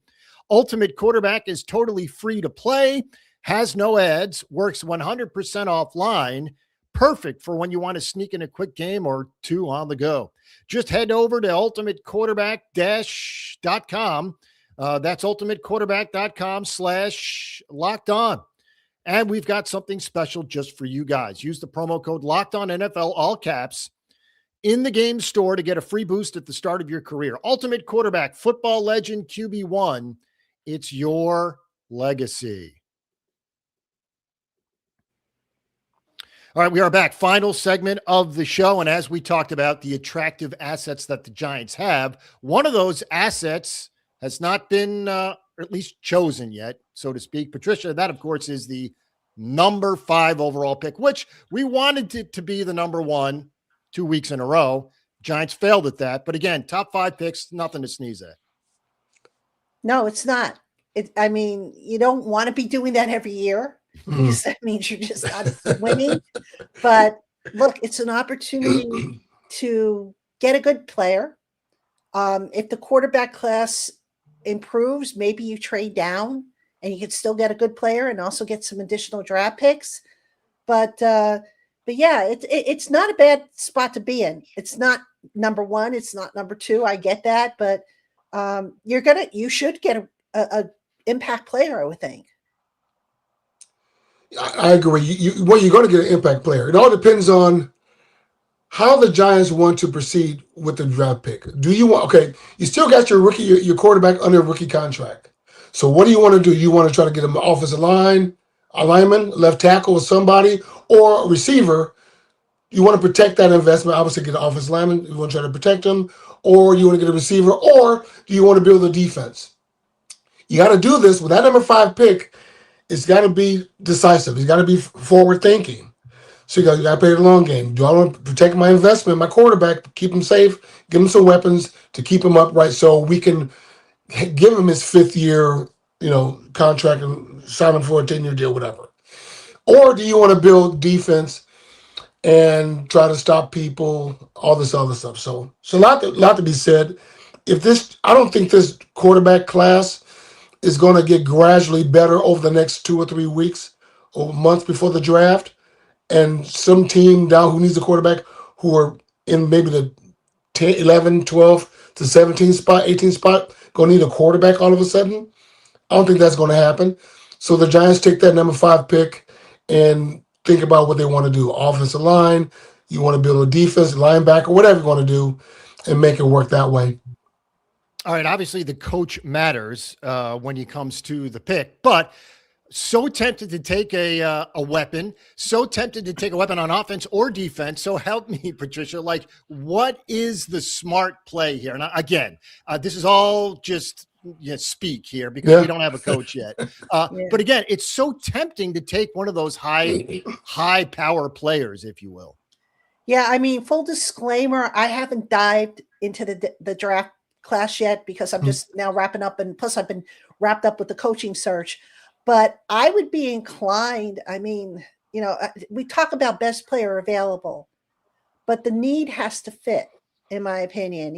Ultimate Quarterback is totally free to play, has no ads, works 100% offline, perfect for when you want to sneak in a quick game or 2 on the go. Just head over to ultimatequarterback-.com. That's ultimatequarterback.com/locked-on. And we've got something special just for you guys. Use the promo code LOCKEDONNFL, all caps, in the game store to get a free boost at the start of your career. Ultimate Quarterback, Football Legend, QB1. It's your legacy. All right, we are back. Final segment of the show. And as we talked about the attractive assets that the Giants have, one of those assets has not been or at least chosen yet, so to speak. Patricia, that, of course, is the number 5 overall pick, which we wanted it to be the number 1 2 weeks in a row. Giants failed at that. But again, top 5 picks, nothing to sneeze at. No, it's not. I mean, you don't want to be doing that every year, because that means you're just not winning. But look, it's an opportunity to get a good player. If the quarterback class improves, maybe you trade down and you can still get a good player and also get some additional draft picks. But yeah, it's not a bad spot to be in. It's not number 1. It's not number 2. I get that, but you should get a impact player, I would think. I agree. You're going to get an impact player. It all depends on how the Giants want to proceed with the draft pick. Do you want, you still got your quarterback under a rookie contract. So what do you want to do? You want to try to get him an offensive lineman, left tackle or somebody, or a receiver. You want to protect that investment. Obviously get an offensive lineman. You want to try to protect him, or you want to get a receiver, or do you want to build a defense? You got to do this with that number 5 pick. It's got to be decisive. It's got to be forward thinking. So you got to play the long game. Do I want to protect my investment, my quarterback, keep him safe, give him some weapons to keep him upright so we can give him his 5th year, contract and sign him for a 10-year deal, whatever. Or do you want to build defense and try to stop people, all this other stuff? So a lot to be said. I don't think this quarterback class is going to get gradually better over the next 2 or 3 weeks or months before the draft. And some team down who needs a quarterback who are in maybe the 10, 11, 12 to 17 spot, 18 spot, going to need a quarterback all of a sudden. I don't think that's going to happen. So the Giants take that number 5 pick and think about what they want to do. Offensive line, you want to build a defense, linebacker, whatever you want to do, and make it work that way. All right, obviously the coach matters when it comes to the pick, but so tempted to take a weapon, so tempted to take a weapon on offense or defense. So help me, Patricia, what is the smart play here? And again, this is all just speak here because we don't have a coach yet. Yeah. But again, it's so tempting to take one of those high power players, if you will. Yeah, I mean, full disclaimer, I haven't dived into the draft class yet because I'm just now wrapping up, and plus I've been wrapped up with the coaching search. But I would be inclined, I mean, we talk about best player available, but the need has to fit, in my opinion.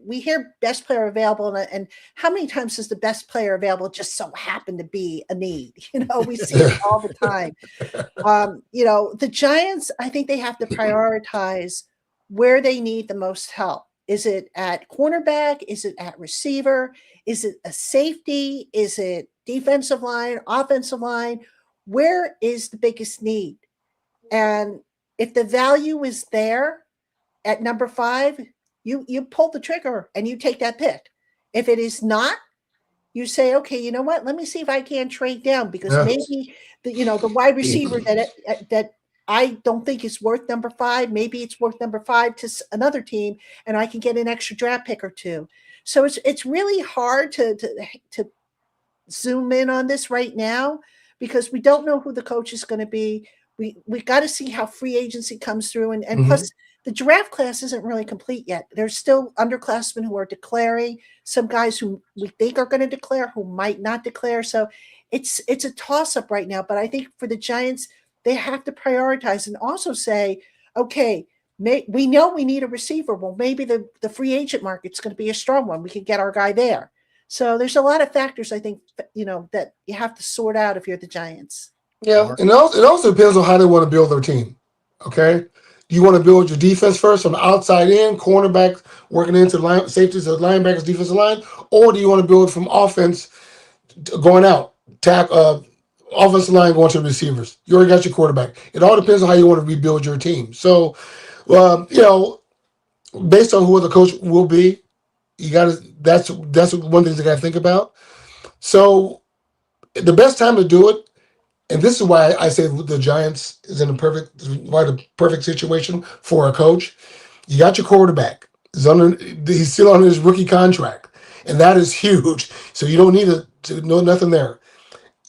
We hear best player available, and how many times does the best player available just so happen to be a need? We see it all the time. The Giants, I think they have to prioritize where they need the most help. Is it at cornerback? Is it at receiver? Is it a safety? Is it defensive line, offensive line? Where is the biggest need? And if the value is there at number 5, you pull the trigger and you take that pick. If it is not, you say, okay, you know what? Let me see if I can trade down, because maybe the wide receiver that I don't think is worth number 5. Maybe it's worth number 5 to another team, and I can get an extra draft pick or 2. So it's really hard to zoom in on this right now because we don't know who the coach is going to be. We got to see how free agency comes through, and plus the draft class isn't really complete yet. There's still underclassmen who are declaring, some guys who we think are going to declare, who might not declare. So it's a toss-up right now. But I think for the Giants, they have to prioritize and also say, okay, we know we need a receiver. Well, maybe the free agent market's going to be a strong one. We can get our guy there. So there's a lot of factors, I think, that you have to sort out if you're the Giants. Yeah, and it also depends on how they want to build their team. Okay, do you want to build your defense first from the outside in, cornerback working into safeties, linebackers, defensive line, or do you want to build from offense going out, offensive line going to the receivers? You already got your quarterback. It all depends on how you want to rebuild your team. So, based on who the coach will be, you got to. That's one thing you got to think about. So, the best time to do it. And this is why I say the Giants is in the perfect situation for a coach. You got your quarterback. He's still on his rookie contract, and that is huge. So you don't need to know nothing there.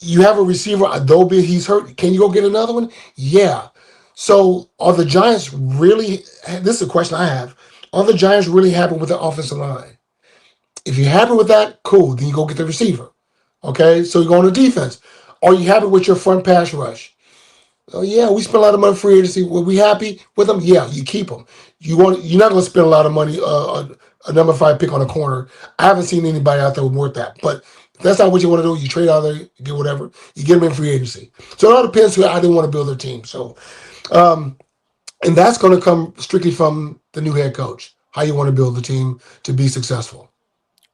You have a receiver, though he's hurt. Can you go get another one? Yeah. So are the Giants really? This is a question I have. Are the Giants really happy with the offensive line? If you're happy with that, cool. Then you go get the receiver. Okay. So you go on the defense. Are you happy with your front pass rush? Oh yeah, we spent a lot of money free agency. Were we happy with them? Yeah, you keep them. You're not going to spend a lot of money a number 5 pick on a corner. I haven't seen anybody out there worth that. But if that's not what you want to do, you trade out there, you get whatever, you get them in free agency. So it all depends on how they want to build their team. So, and that's going to come strictly from the new head coach. How you want to build the team to be successful.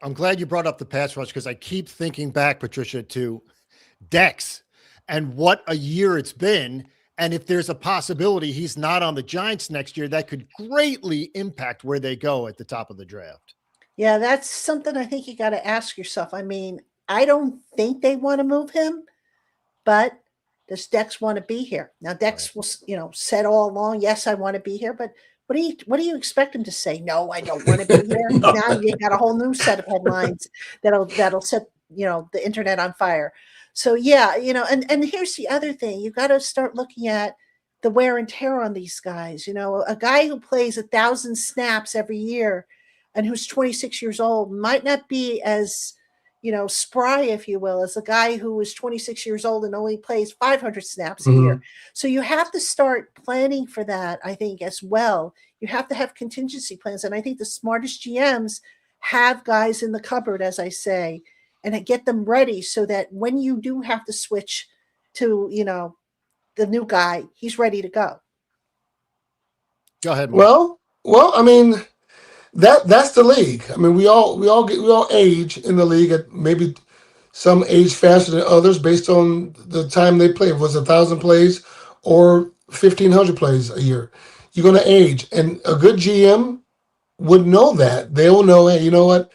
I'm glad you brought up the pass rush because I keep thinking back, Patricia, to Dex and what a year it's been. And if there's a possibility he's not on the Giants next year, that could greatly impact where they go at the top of the draft. Yeah, that's something I think you got to ask yourself. I mean, I don't think they want to move him, but does Dex want to be here? Now, Dex was, said all along, yes, I want to be here, but what do you expect him to say? No, I don't want to be here. No. Now you got a whole new set of headlines that'll set, the internet on fire. So yeah, and here's the other thing. You got to start looking at the wear and tear on these guys. A guy who plays 1,000 snaps every year and who's 26 years old might not be as, spry, if you will, as a guy who is 26 years old and only plays 500 snaps a year. So you have to start planning for that, I think, as well. You have to have contingency plans. And I think the smartest GMs have guys in the cupboard, as I say, and get them ready so that when you do have to switch to, the new guy, he's ready to go. Go ahead, Mark. Well, I mean, that's the league. I mean, we all age in the league at maybe some age faster than others based on the time they play. If it was 1,000 plays or 1,500 plays a year, you're going to age. And a good GM would know that. They'll know, hey, you know what?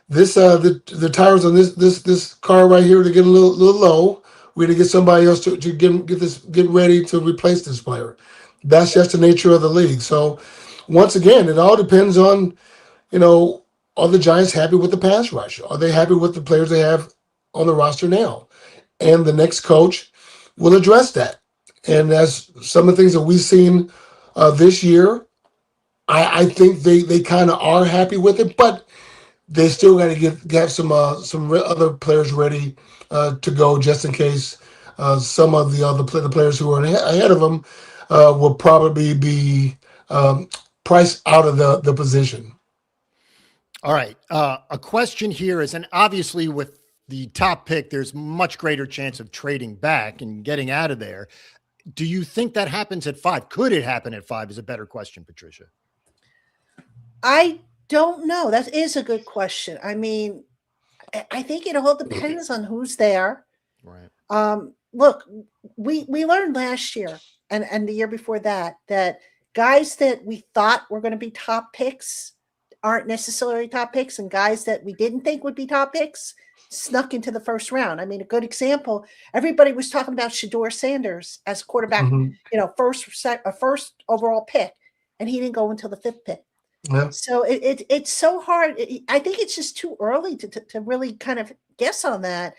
This the tires on this car right here to get a little low. We're gonna get somebody else to get ready to replace this player. That's just the nature of the league. So once again, it all depends on are the Giants happy with the pass rush? Are they happy with the players they have on the roster now? And the next coach will address that. And as some of the things that we've seen this year, I think they kind of are happy with it, but they still got to get some other players ready to go just in case some of the players who are ahead of them will probably be priced out of the position. All right. A question here is, and obviously with the top pick, there's much greater chance of trading back and getting out of there. Do you think that happens at 5? Could it happen at 5 is a better question, Patricia. I don't know. That is a good question. I mean, I think it all depends on who's there. Right. Look, we learned last year and the year before that guys that we thought were going to be top picks aren't necessarily top picks, and guys that we didn't think would be top picks snuck into the first round. I mean, a good example, everybody was talking about Shedeur Sanders as quarterback, first overall pick, and he didn't go until the 5th pick. Yeah. So it's so hard. I think it's just too early to really kind of guess on that.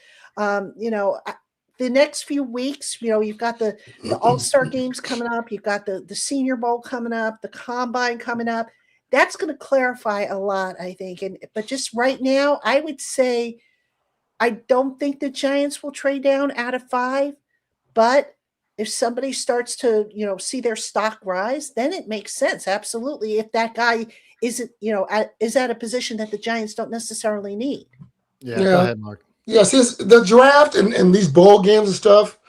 The next few weeks, you've got the All-Star games coming up. You've got the Senior Bowl coming up, the Combine coming up. That's going to clarify a lot, I think. But just right now, I would say I don't think the Giants will trade down out of 5. But if somebody starts to, see their stock rise, then it makes sense. Absolutely. If that guy isn't, is at a position that the Giants don't necessarily need. Yeah. Go ahead, Mark. Yes, the draft and these bowl games and stuff,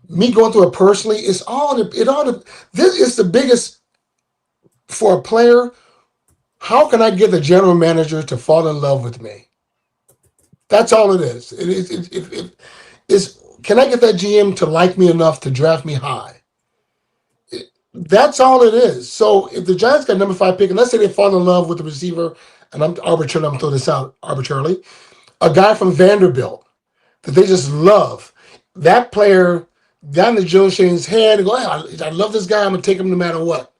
me going through it personally, this is the biggest for a player. How can I get the general manager to fall in love with me? That's all it is. It's can I get that GM to like me enough to draft me high? That's all it is. So if the Giants got number 5 pick, and let's say they fall in love with the receiver, and I'm throwing this out arbitrarily, a guy from Vanderbilt that they just love, that player down to Joe Shane's head and go, hey, I love this guy. I'm going to take him no matter what.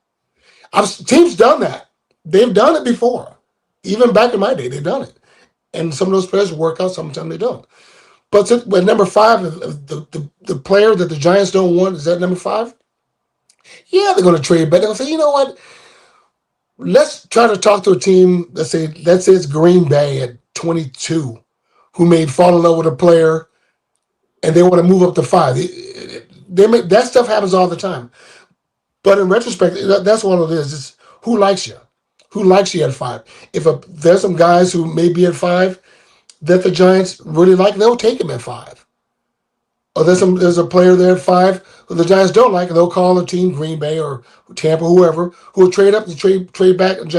Teams done that. They've done it before. Even back in my day, they've done it. And some of those players work out, sometimes they don't. But with number 5, the player that the Giants don't want, is that number 5? Yeah, they're going to trade back. They're going to say, you know what? Let's try to talk to a team, let's say it's Green Bay at 22, who may fall in love with a player and they want to move up to 5. That stuff happens all the time. But in retrospect, that's what it is. It's who likes you? Who likes you at 5? If there's some guys who may be at 5 that the Giants really like, they'll take him at 5. Or there's a player there at 5 who the Giants don't like, and they'll call a team, Green Bay or Tampa, whoever, who will trade up and trade back and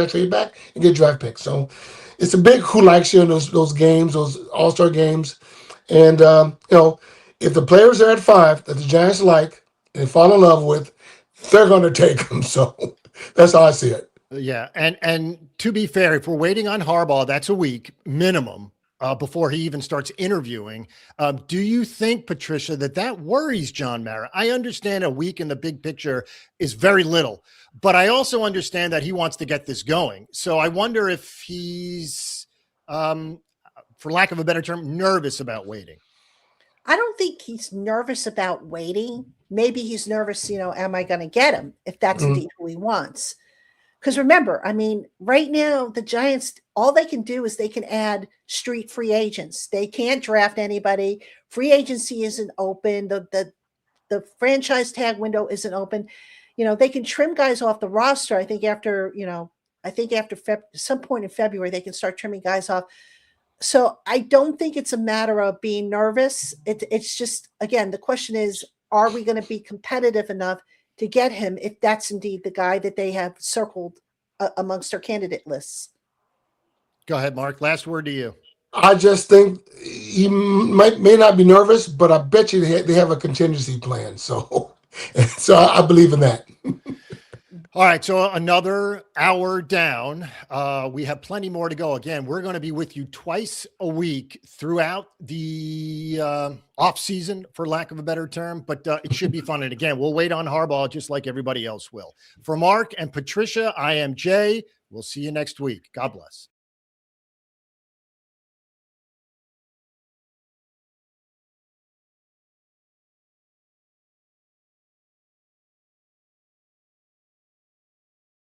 get draft picks. So it's a big who likes you in those games, those All-Star games. And if the players are at 5 that the Giants like and fall in love with, they're going to take them. So that's how I see it. Yeah. And to be fair, if we're waiting on Harbaugh, that's a week minimum before he even starts interviewing. Do you think, Patricia, that worries John Mara? I understand a week in the big picture is very little, but I also understand that he wants to get this going. So I wonder if he's, for lack of a better term, nervous about waiting. I don't think he's nervous about waiting. Maybe he's nervous, am I going to get him if that's indeed who he wants? Because remember, I mean, right now, the Giants, all they can do is they can add street free agents. They can't draft anybody. Free agency isn't open. The franchise tag window isn't open. They can trim guys off the roster. I think after some point in February, they can start trimming guys off. So I don't think it's a matter of being nervous. It's just, again, the question is, are we going to be competitive enough to get him if that's indeed the guy that they have circled amongst their candidate lists? Go ahead, Mark. Last word to you. I just think he may not be nervous, but I bet you they have a contingency plan. So I believe in that. All right, so another hour down. We have plenty more to go. Again, we're going to be with you twice a week throughout the off season, for lack of a better term, but it should be fun. And again, we'll wait on Harbaugh just like everybody else will. For Mark and Patricia, I am Jay. We'll see you next week. God bless.